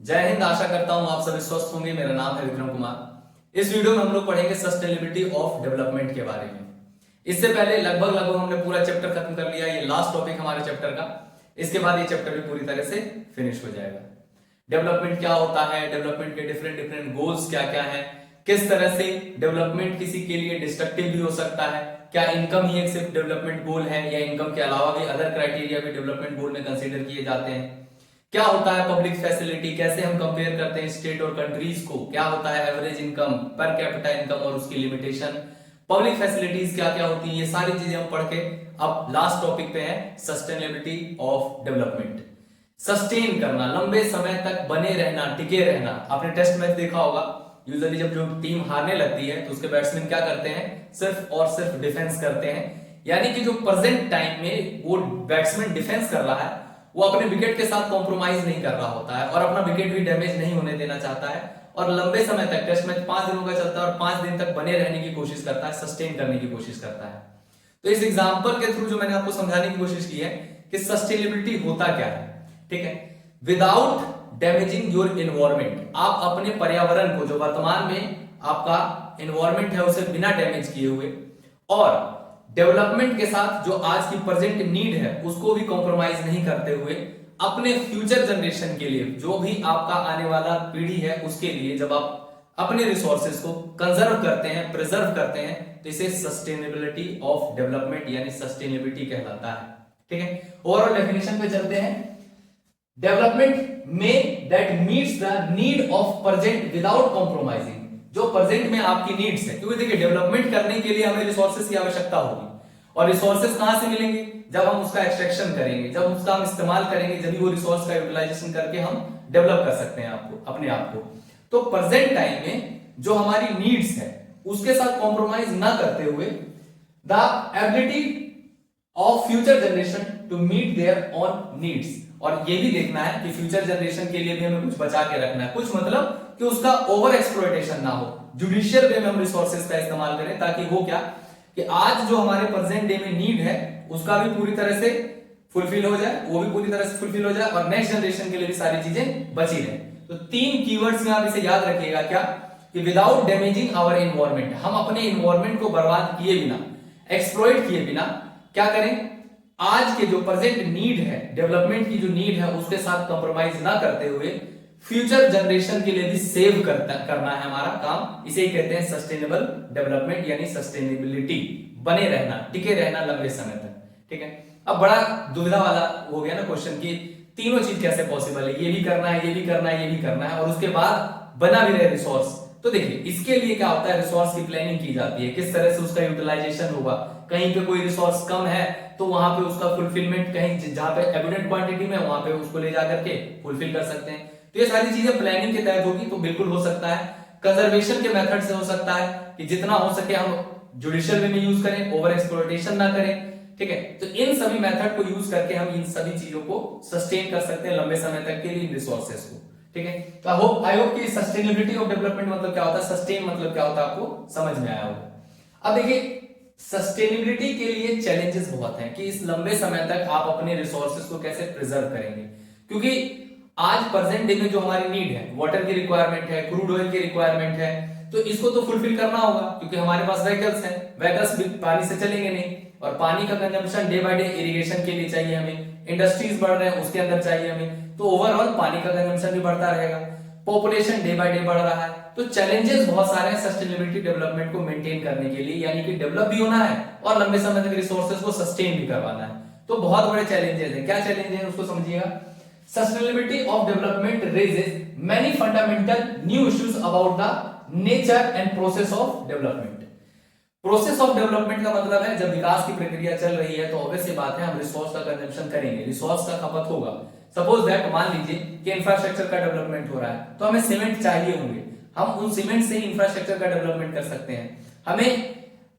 जय हिंद। आशा करता हूं आप सभी स्वस्थ होंगे। मेरा नाम है विक्रम कुमार। इस वीडियो में हम लोग पढ़ेंगे सस्टेनेबिलिटी ऑफ डेवलपमेंट के बारे में। इससे पहले लगभग हमने पूरा चैप्टर खत्म कर लिया। ये लास्ट टॉपिक हमारे चैप्टर का। इसके बाद ये चैप्टर भी पूरी तरह से फिनिश हो जाएगा। डेवलपमेंट क्या होता है, डेवलपमेंट के डिफरेंट डिफरेंट गोल्स क्या क्या है, किस तरह से डेवलपमेंट किसी के लिए डिस्ट्रक्टिव भी हो सकता है, क्या इनकम ही एक सिर्फ डेवलपमेंट गोल है या इनकम के अलावा भी अदर क्राइटेरिया भी डेवलपमेंट गोल में कंसीडर किए जाते हैं, क्या होता है पब्लिक फैसिलिटी, कैसे हम कंपेयर करते हैं स्टेट और कंट्रीज को, क्या होता है average income, per capita income और उसकी लिमिटेशन, पब्लिक फैसिलिटीज क्या क्या होती है, ये सारी चीजें हम पढ़ के अब लास्ट टॉपिक पे है सस्टेनेबिलिटी ऑफ डेवलपमेंट। सस्टेन करना, लंबे समय तक बने रहना, टिके रहना। आपने टेस्ट मैच देखा होगा, यूजुअली जब जो टीम हारने लगती है तो उसके बैट्समैन क्या करते हैं, सिर्फ और सिर्फ डिफेंस करते हैं। यानी कि जो प्रेजेंट टाइम में वो बैट्समैन डिफेंस कर रहा है वो अपने विकेट के साथ कॉम्प्रोमाइज नहीं कर रहा होता है और अपना विकेट भी डैमेज नहीं होने देना चाहता है और लंबे समय तक, टेस्ट मैच 5 दिनों का चलता है और 5 दिन तक बने रहने की कोशिश करता है, सस्टेन करने की कोशिश करता है। तो इस एग्जांपल के थ्रू जो मैंने आपको समझाने की कोशिश की है कि सस्टेनेबिलिटी होता क्या है, ठीक है। विदाउट डैमेजिंग योर एनवायरमेंट, आप अपने पर्यावरण को जो वर्तमान में आपका एनवायरमेंट है उसे बिना डैमेज किए हुए और डेवलपमेंट के साथ जो आज की प्रेजेंट नीड है उसको भी कॉम्प्रोमाइज नहीं करते हुए अपने फ्यूचर जनरेशन के लिए, जो भी आपका आने वाला पीढ़ी है उसके लिए, जब आप अपने रिसोर्सेज को कंजर्व करते हैं, प्रिजर्व करते हैं, तो इसे सस्टेनेबिलिटी ऑफ डेवलपमेंट यानी सस्टेनेबिलिटी कहलाता है, ठीक है। ओवरऑल डेफिनेशन पे चलते हैं। डेवलपमेंट में that meets the need of present without compromising, जो प्रेजेंट में आपकी नीड्स है, क्योंकि देखिए डेवलपमेंट करने के लिए हमें रिसोर्सेज की आवश्यकता होगी और रिसोर्सेज कहां से मिलेंगे, जब हम उसका एक्सट्रैक्शन करेंगे, जब उसका हम इस्तेमाल करेंगे, जब वो रिसोर्स का यूटिलाइजेशन करके हम डेवलप कर सकते हैं आपको अपने आप को। तो प्रेजेंट टाइम में जो हमारी नीड्स है उसके साथ कॉम्प्रोमाइज ना करते हुए the ability of future generation to meet their own needs, और ये भी देखना है कि फ्यूचर जनरेशन के लिए भी हमें कुछ बचा के रखना है, कुछ मतलब कि उसका ओवर एक्सप्लॉयटेशन ना हो, जुडिशियल वे में हम रिसोर्सेज का इस्तेमाल करें ताकि हो क्या कि आज जो हमारे प्रेजेंट डे में नीड है उसका भी पूरी तरह से फुलफिल हो जाए, वो भी पूरी तरह से फुलफिल हो जाए और नेक्स्ट जनरेशन के लिए भी सारी चीजें बची रहे। तो 3 कीवर्ड्स में आप इसे याद रखिएगा, क्या कि विदाउट डैमेजिंग आवर एनवायरमेंट, हम अपने एनवायरमेंट को बर्बाद किए बिना, एक्सप्लॉइट किए बिना क्या करें, आज के जो प्रेजेंट नीड है, डेवलपमेंट की जो नीड है उसके साथ कंप्रोमाइज ना करते हुए फ्यूचर जनरेशन के लिए भी सेव करना है हमारा काम। इसे कहते हैं सस्टेनेबल डेवलपमेंट यानी सस्टेनेबिलिटी, बने रहना, टिके रहना लंबे समय तक, ठीक है। अब बड़ा दुविधा वाला हो गया ना क्वेश्चन कि तीनों चीज कैसे पॉसिबल है, ये भी करना है, ये भी करना है, ये भी करना है और उसके बाद बना भी रहे रिसोर्स। तो देखिए इसके लिए क्या होता है, रिसोर्स की प्लानिंग की जाती है, किस तरह से उसका यूटिलाइजेशन होगा। कहीं पे कोई रिसोर्स कम है तो वहां पे उसका फुलफिलमेंट, कहीं जहां पे एबिडेंट क्वांटिटी में वहां पे उसको ले जाकर के फुलफिल कर सकते हैं। तो ये सारी चीजें प्लानिंग के तहत होगी तो बिल्कुल हो सकता है। कंजर्वेशन के मेथड से हो सकता है कि जितना हो सके हम जुडिशियल वे में यूज करें, ओवर एक्सप्लॉयटेशन ना करें, ठीक है। तो इन सभी मेथड को यूज करके हम इन सभी चीजों को सस्टेन कर सकते हैं लंबे समय तक के लिए रिसोर्सेज को, ठीक है। तो आई होप कि सस्टेनेबिलिटी ऑफ डेवलपमेंट मतलब क्या होता है, सस्टेन मतलब क्या होता है आपको समझ में आया होगा। अब देखिए सस्टेनेबिलिटी के लिए चैलेंजेस बहुत हैं कि इस लंबे समय तक आप अपने रिसोर्सेज को कैसे प्रिजर्व करेंगे, क्योंकि आज प्रेजेंट डे में जो हमारी नीड है, वाटर की रिक्वायरमेंट है, क्रूड ऑयल की रिक्वायरमेंट है, तो इसको तो फुलफिल करना होगा क्योंकि हमारे पास व्हीकल्स हैं, व्हीकल्स भी पानी से चलेंगे नहीं और पानी का consumption day by day irrigation के लिए चाहिए हमें, इंडस्ट्रीज बढ़ रहे हैं उसके अंदर चाहिए हमें, तो ओवरऑल पानी का कंजम्पशन भी बढ़ता रहेगा, पॉपुलेशन डे बाय डे बढ़ रहा है। तो चैलेंजेस बहुत सारे हैं सस्टेनेबिलिटी डेवलपमेंट को मेंटेन करने के लिए, यानी कि डेवलप भी होना है और लंबे समय तक रिसोर्सेज को सस्टेन भी करवाना है। तो बहुत बड़े चैलेंजेस हैं। क्या चैलेंज है उसको समझिएगा। Sustainability of development raises many fundamental new issues about the nature and process of development. Process of development का मतलब है जब विकास की प्रक्रिया चल रही है तो ऑब्वियस सी बात है हम रिसोर्स का कंजम्पशन करेंगे, रिसोर्स का खपत होगा। सपोज दैट मान लीजिए कि इंफ्रास्ट्रक्चर का डेवलपमेंट हो रहा है तो हमें सीमेंट चाहिए होंगे, हम उन सीमेंट से ही इंफ्रास्ट्रक्चर का डेवलपमेंट कर सकते हैं। हमें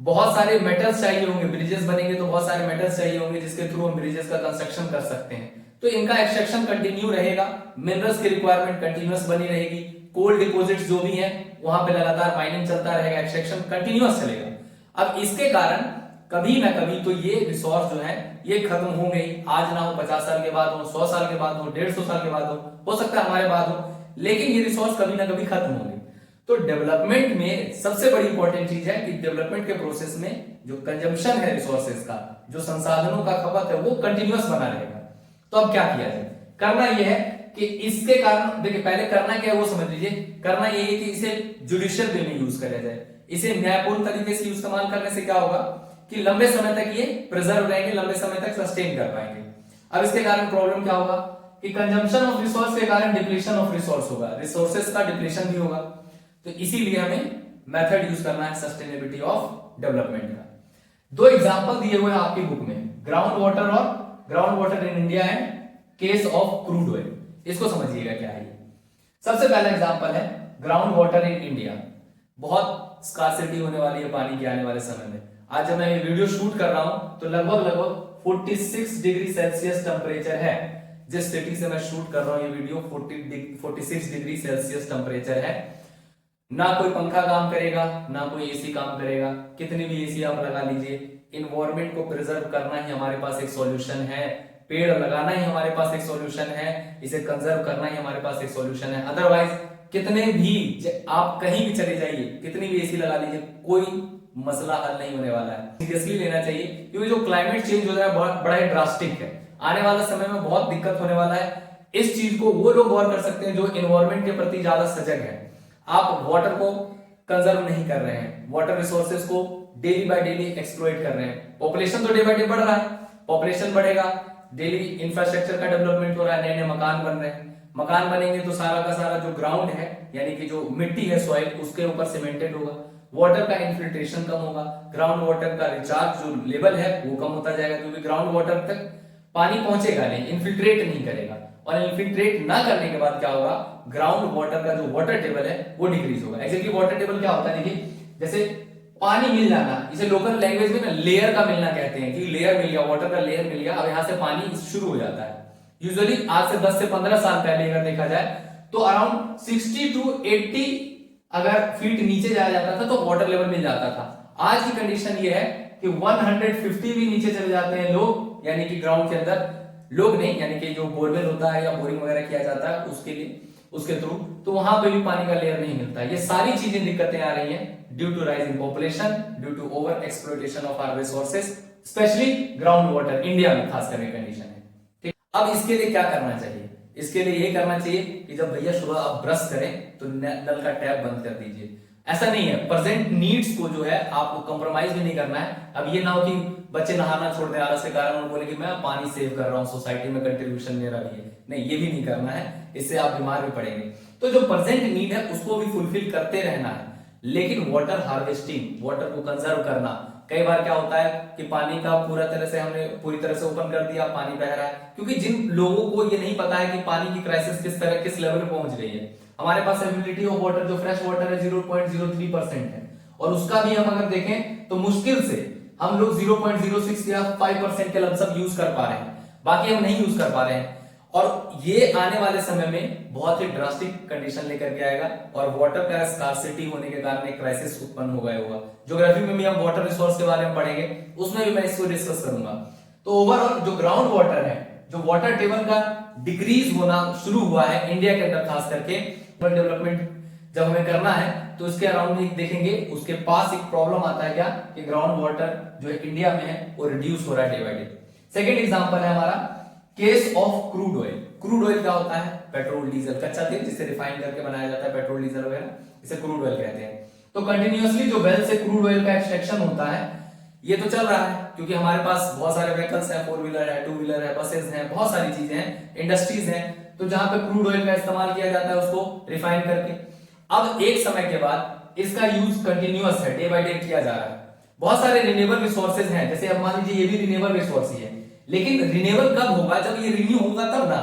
बहुत सारे मेटल्स चाहिए होंगे, ब्रिजेस बनेंगे तो बहुत सारे मेटल्स चाहिए होंगे जिसके थ्रू हम ब्रिजेस का कंस्ट्रक्शन कर सकते हैं, तो इनका एक्सट्रैक्शन कंटिन्यू रहेगा, मिनरल्स की रिक्वायरमेंट कंटिन्यूअस बनी रहेगी, कोल डिपॉजिट्स जो भी हैं वहां पे लगातार माइनिंग चलता रहेगा, एक्सट्रैक्शन कंटिन्यूअस चलेगा। अब इसके कारण कभी ना कभी तो ये रिसोर्स जो है ये खत्म होंगे ही, आज ना हो 50 साल के बाद हो, 100 साल के बाद हो, 150 साल के बाद हो सकता है हमारे बाद हो, लेकिन ये रिसोर्स कभी ना कभी खत्म होंगे। तो डेवलपमेंट में सबसे बड़ी इंपॉर्टेंट चीज है कि डेवलपमेंट के प्रोसेस में जो कंजम्पशन है रिसोर्सेज का, जो संसाधनों का खपत है, वो कंटिन्यूअस बना रहेगा। तो अब क्या किया जाए? करना यह है कि इसके कारण, देखिए पहले करना क्या है वो समझ लीजिए। करना यह है कि इसे जुडिशियल वे में यूज किया जाए। इसे न्यायपूर्ण तरीके से इस्तेमाल करने से क्या होगा कि लंबे समय तक ये प्रिजर्व रहेंगे, लंबे समय तक सस्टेन कर पाएंगे। अब इसके कारण प्रॉब्लम क्या होगा कि कंजम्पशन ऑफ रिसोर्स के कारण डिप्लीशन ऑफ रिसोर्स होगा, रिसोर्सेज का डिप्लीशन भी होगा। तो इसीलिए हमें मेथड यूज करना है सस्टेनेबिलिटी ऑफ डेवलपमेंट का। दो एग्जांपल दिए हुए हैं आपकी बुक में, ग्राउंड वाटर और ground water in India and case of crude oil. इसको समझिएगा क्या है। सबसे पहला एग्जांपल है ग्राउंड वाटर इन इंडिया। बहुत स्कार्सिटी होने वाली है पानी के आने वाले समय में। आज जब मैं ये वीडियो शूट कर रहा हूं तो लगभग 46 डिग्री सेल्सियस टेम्परेचर है। जिस सिटी से मैं शूट कर रहा हूं ये वीडियो 46 डिग्री सेल्सियस टेम्परेचर है। ना कोई पंखा काम करेगा, ना कोई एसी काम करेगा। कितनी भी एसी आप लगा लीजिए, इन्वायरमेंट को प्रिजर्व करना ही हमारे पास एक सॉल्यूशन है। पेड़ लगाना ही हमारे पास एक सॉल्यूशन है। इसे कंजर्व करना ही हमारे पास एक सॉल्यूशन है। अदरवाइज कितने भी आप कहीं भी चले जाइए, कितनी भी एसी लगा लीजिए, कोई मसला हल नहीं होने वाला है। सीरियसली लेना चाहिए क्योंकि जो क्लाइमेट चेंज हो रहा है बहुत बड़ा ही ड्रास्टिक है। आने वाले समय में बहुत दिक्कत होने वाला है। इस चीज को वो लोग गौर कर सकते हैं जो इन्वायरमेंट के प्रति ज्यादा सजग है। आप वाटर को कंजर्व नहीं कर रहे हैं, वाटर रिसोर्सेज को डेली बाय डेली एक्सप्लॉइट कर रहे हैं। पॉपुलेशन तो डे बाय डे बढ़ रहा है, पॉपुलेशन बढ़ेगा, डेली इंफ्रास्ट्रक्चर का डेवलपमेंट हो रहा है, नए नए मकान बन रहे हैं। मकान बनेंगे तो सारा का सारा जो ग्राउंड है यानी कि जो मिट्टी है सॉइल, उसके ऊपर सीमेंटेड होगा। वाटर का इन्फिल्ट्रेशन कम होगा, ग्राउंड वाटर का रिचार्ज जो लेवल है वो कम होता जाएगा क्योंकि ग्राउंड वाटर तक पानी पहुंचेगा नहीं, इन्फिल्ट्रेट नहीं करेगा। और इन्फिल्ट्रेट ना करने के बाद क्या होगा, ग्राउंड वाटर का जो वाटर टेबल है वो डिक्रीज होगा। एक्चुअली वाटर टेबल क्या होता है, देखिए जैसे पानी मिल जाना, इसे लोकल लैंग्वेज में ना लेयर का मिलना कहते हैं कि लेयर मिल गया, वाटर का लेयर मिल गया। अब यहां से पानी शुरू हो जाता है। यूजुअली आज से 10 से 15 साल पहले अगर देखा जाए तो अराउंड 60 टू 80 अगर फीट नीचे जाया जाता था तो वाटर लेवल मिल जाता था। आज की कंडीशन ये है कि 150 भी नीचे चले जाते हैं लोग, यानी कि ग्राउंड के अंदर लोग नहीं, यानी कि जो बोरवेल होता है या बोरिंग वगैरह किया जाता है उसके लिए, उसके थ्रू, तो वहां पे भी पानी का लेयर नहीं मिलता है। ये सारी चीजें दिक्कतें आ रही हैं due to rise in population, due to over exploitation of our resources, specially ground water India में खास करके कंडीशन है। ठीक, अब इसके लिए क्या करना चाहिए? इसके लिए ये करना चाहिए कि जब भैया सुबह आप ब्रश करें तो नल का टैप बंद कर दीजिए। ऐसा नहीं है, प्रेजेंट नीड्स को जो है आपको कंप्रोमाइज भी नहीं करना है। अब ये ना हो कि बच्चे नहाना छोड़ दें आलस के कारण और बोले कि मैं पानी सेव कर रहा हूं, सोसाइटी में कंट्रीब्यूशन मेरा भी है। नहीं, ये भी नहीं करना है, इससे आप बीमार भी पड़ेंगे। तो जो प्रेजेंट नीड है उसको भी फुलफिल करते रहना है, लेकिन वाटर हार्वेस्टिंग, वाटर को कंजर्व करना। कई बार क्या होता है कि पानी का पूरी तरह से ओपन कर दिया, पानी बह रहा है, क्योंकि जिन लोगों को ये नहीं पता है कि पानी की क्राइसिस किस लेवल पे पहुंच रही है। हमारे पास अवेलेबिलिटी ऑफ वाटर जो फ्रेश वाटर है 0.03% है, और उसका भी हम अगर देखें तो मुश्किल से हम लोग 0.06 या 5% के लमसम यूज कर पा रहे हैं, बाकी हम नहीं यूज कर पा रहे हैं। और ये आने वाले समय में बहुत ही ड्रास्टिक कंडीशन लेकर के आएगा और वाटर का स्कार्सिटी होने के कारण एक क्राइसिस उत्पन्न हो गया होगा। ज्योग्राफी में भी हम वाटर रिसोर्स के बारे में पढ़ेंगे, उसमें भी मैं इसको डिस्कस करूंगा। तो ओवरऑल जो ग्राउंड वाटर है, जो वाटर टेबल का डिक्रीज होना शुरू हुआ है इंडिया के अंदर, खास करके डेवलपमेंट जब हमें करना है तो इसके अराउंड एक देखेंगे, उसके पास एक प्रॉब्लम आता है क्या कि ग्राउंड वाटर जो इंडिया में है वो रिड्यूस हो रहा है day by day. Second example है हमारा case of crude oil. Crude oil क्या होता है? पेट्रोल डीजल, कच्चा तेल जिसे रिफाइन करके बनाया जाता है, पेट्रोल डीजल वगैरह, इसे क्रूड ऑयल कहते हैं। तो कंटिन्यूअसली जो वेल से क्रूड ऑयल का एक्सट्रैक्शन होता है ये तो चल रहा है, क्योंकि हमारे पास बहुत सारे व्हीकल्स हैं, 4 व्हीलर है, 2 व्हीलर है, बसेस हैं, बहुत सारी चीजें हैं, इंडस्ट्रीज हैं, तो जहां पे क्रूड ऑयल का इस्तेमाल किया जाता है उसको रिफाइन करके। अब एक समय के बाद इसका यूज कंटिन्यूअस है, डे बाय डे किया जा रहा है। बहुत सारे रिन्यूएबल रिसोर्सेज हैं, जैसे अब मान लीजिए ये भी रिन्यूएबल रिसोर्स ही है, लेकिन रिन्यूएबल कब होगा? जब ये रिन्यू होगा तब ना।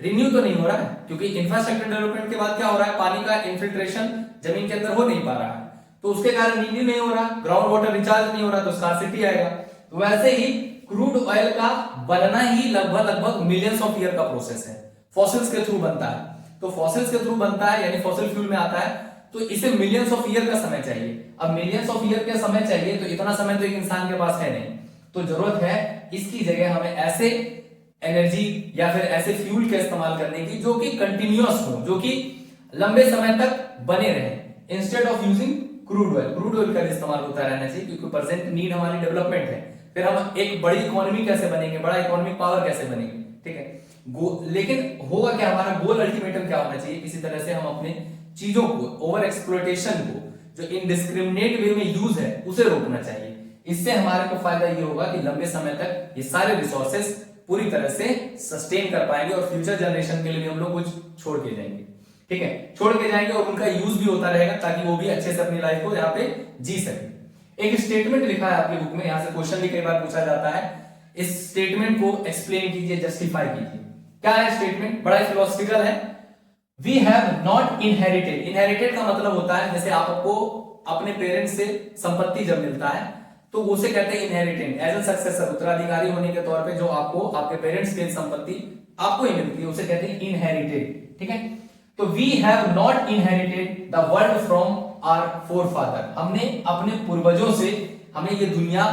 रिन्यू तो नहीं हो रहा है क्योंकि इंफ्रास्ट्रक्चर डेवलपमेंट के बाद क्या हो रहा है, पानी का इन्फिल्ट्रेशन जमीन के अंदर हो नहीं पा रहा है, तो उसके कारण रिन्यू नहीं हो रहा, ग्राउंड वाटर रिचार्ज नहीं हो रहा, तो स्कार्सिटी आएगा। तो वैसे ही क्रूड ऑयल का बनना ही लगभग मिलियंस ऑफ ईयर का प्रोसेस है, फॉसिल्स के थ्रू बनता है। तो फॉसिल्स के थ्रू बनता है यानी फॉसिल फ्यूल में आता है, तो इसे मिलियंस ऑफ ईयर का समय चाहिए। अब मिलियंस ऑफ ईयर का समय चाहिए तो इतना समय तो एक इंसान के पास है नहीं, तो जरूरत है इसकी जगह हमें ऐसे एनर्जी या फिर ऐसे फ्यूल का इस्तेमाल करने की जो कि कंटिन्यूअस हो, जो कि लंबे समय तक बने रहे instead of using crude oil का इस्तेमाल होता रहना चाहिए, क्योंकि प्रेजेंट नीड हमारी डेवलपमेंट है। फिर हम एक बड़ी इकोनॉमी कैसे बनेंगे, बड़ा इकोनॉमिक पावर कैसे बनेंगे, ठीक है। लेकिन होगा क्या, हमारा गोल अल्टीमेटम क्या होना चाहिए, किसी तरह से हम अपने चीजों को, ओवर एक्सप्लॉयटेशन को, जो इनडिस्क्रिमिनेट वे में यूज है, उसे रोकना चाहिए। इससे हमारे को फायदा ये होगा कि लंबे समय तक ये सारे रिसोर्सेस पूरी तरह से सस्टेन कर पाएंगे और फ्यूचर जनरेशन के लिए भी हम लोग कुछ छोड़ के जाएंगे, ठीक है, छोड़ के जाएंगे और उनका यूज भी होता रहेगा ताकि वो भी अच्छे से अपनी लाइफ को यहाँ पे जी सके। एक स्टेटमेंट लिखा है आपकी बुक में, यहां से क्वेश्चन भी कई बार पूछा जाता है, इस स्टेटमेंट को एक्सप्लेन कीजिए, जस्टिफाई कीजिए। क्या है स्टेटमेंट, बड़ा फिलोसफिकल है। We have not inherited, inherited का मतलब होता है जैसे आपको अपने पेरेंट्स से संपत्ति जब मिलता है तो उसे कहते हैं इनहेरिटेंट, एज ए सक्सेसर, उत्तराधिकारी होने के तौर पे जो आपको आपके पेरेंट्स की संपत्ति आपको ही मिलती है, उसे कहते हैं इनहेरिटेड, ठीक है। तो we have not inherited the world from our forefather, हमने अपने पूर्वजों से हमें ये दुनिया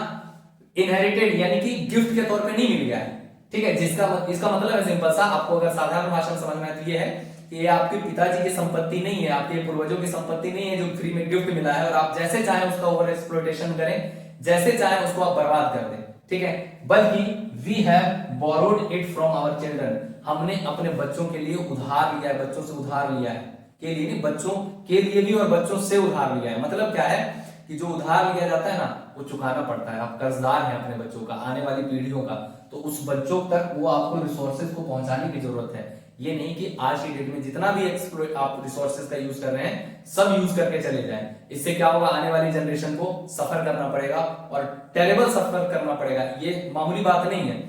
इनहेरिटेड यानी कि गिफ्ट के तौर पे नहीं मिल गया है, ठीक है। इसका मतलब है सिंपल सा, आपको अगर साधारण भाषा में समझ में आती है कि ये आपके पिताजी की संपत्ति नहीं है, आपके पूर्वजों की संपत्ति नहीं है जो फ्री में गिफ्ट मिला है और आप जैसे चाहें उसका ओवर एक्सप्लॉयटेशन करें, जैसे चाहे उसको आप बर्बाद कर दें, ठीक है। बल्कि we have borrowed it from our children, हमने अपने बच्चों के लिए उधार लिया है, बच्चों से उधार लिया है, के लिए नहीं, बच्चों के लिए भी और बच्चों से उधार लिया है। मतलब क्या है कि जो उधार लिया जाता है ना वो चुकाना पड़ता है, आप कर्जदार हैं अपने बच्चों का, आने वाली पीढ़ियों का, तो उस बच्चों तक वो आपको रिसोर्सेज को पहुंचाने की जरूरत है। ये नहीं कि आज की डेट में जितना भी आप रिसोर्सेज का यूज कर रहे हैं सब यूज करके चले जाएं। इससे क्या होगा, आने वाली जनरेशन को सफर करना पड़ेगा और टेरेबल सफर करना पड़ेगा, ये मामूली बात नहीं है।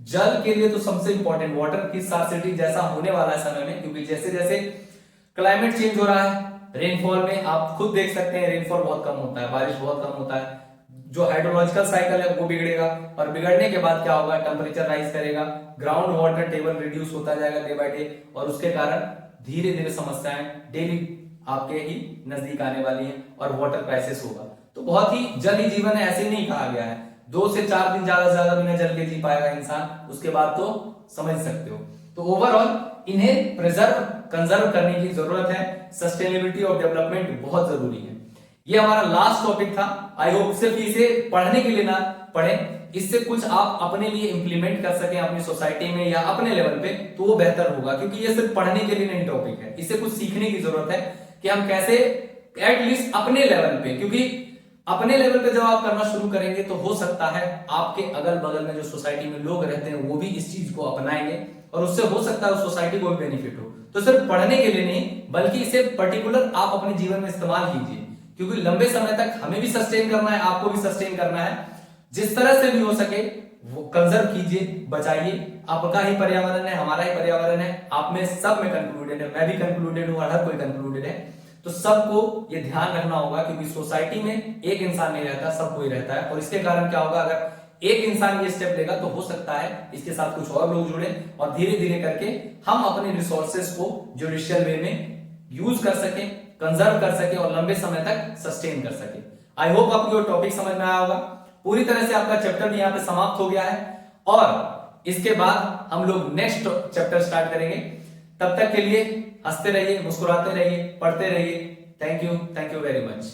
जल के लिए तो सबसे इंपॉर्टेंट वाटर की स्कार्सिटी जैसा होने वाला है समय में, क्योंकि जैसे जैसे क्लाइमेट चेंज हो रहा है, रेनफॉल में आप खुद देख सकते हैं रेनफॉल बहुत कम होता है, बारिश बहुत कम होता है, जो हाइड्रोलॉजिकल साइकिल है वो बिगड़ेगा और बिगड़ने के बाद क्या होगा, टेम्परेचर राइज करेगा, ग्राउंड वाटर टेबल रिड्यूस होता जाएगा डे बाय डे, और उसके कारण धीरे धीरे समस्याएं डेली आपके ही नजदीक आने वाली हैं और वाटर क्राइसिस होगा। तो बहुत ही जल ही जीवन है ऐसे नहीं कहा गया है, 2 से 4 दिन ज्यादा से ज्यादा बिना जल के जी पाएगा इंसान, उसके बाद तो समझ सकते हो। तो ओवरऑल इन्हें प्रिजर्व कंजर्व करने की जरूरत है, सस्टेनेबिलिटी ऑफ डेवलपमेंट बहुत जरूरी है। ये हमारा लास्ट टॉपिक था। आई होप सिर्फ इसे पढ़ने के लिए ना पढ़ें, इससे कुछ आप अपने लिए इंप्लीमेंट कर सकें अपनी सोसाइटी में या अपने लेवल पे, तो वो बेहतर होगा, क्योंकि ये सिर्फ पढ़ने के लिए नहीं टॉपिक है, इससे कुछ सीखने की जरूरत है कि हम कैसे एटलीस्ट अपने लेवल पे, क्योंकि अपने लेवल पे जब आप करना शुरू करेंगे तो हो सकता है आपके अगल बगल में जो सोसाइटी में लोग रहते हैं वो भी इस चीज को अपनाएंगे और उससे हो सकता है उस सोसाइटी को भी बेनिफिट हो। तो सिर्फ पढ़ने के लिए नहीं बल्कि इसे पर्टिकुलर आप अपने जीवन में इस्तेमाल कीजिए, क्योंकि लंबे समय तक हमें भी सस्टेन करना है, आपको भी सस्टेन करना है। जिस तरह से भी हो सके वो कंजर्व कीजिए, बचाइए। आपका ही पर्यावरण है, हमारा ही पर्यावरण है, आप में सब में कंक्लूडेड है, मैं भी कंक्लूडेड हूं और हर कोई कंक्लूडेड है। तो सबको ये ध्यान रखना होगा, क्योंकि सोसाइटी में एक इंसान नहीं रहता, सब कोई रहता है, और इसके कारण क्या होगा, अगर एक इंसान ये स्टेप लेगा तो हो सकता है इसके साथ कुछ और लोग जुड़े और धीरे धीरे करके हम अपने रिसोर्सेज को जुडिशियल वे में यूज कर सके, कंजर्व कर सके और लंबे समय तक सस्टेन कर सके। आई होप आपको टॉपिक समझ में आया होगा। पूरी तरह से आपका चैप्टर भी यहाँ पे समाप्त हो गया है और इसके बाद हम लोग नेक्स्ट चैप्टर स्टार्ट करेंगे। तब तक के लिए हंसते रहिए, मुस्कुराते रहिए, पढ़ते रहिए। Thank you very much.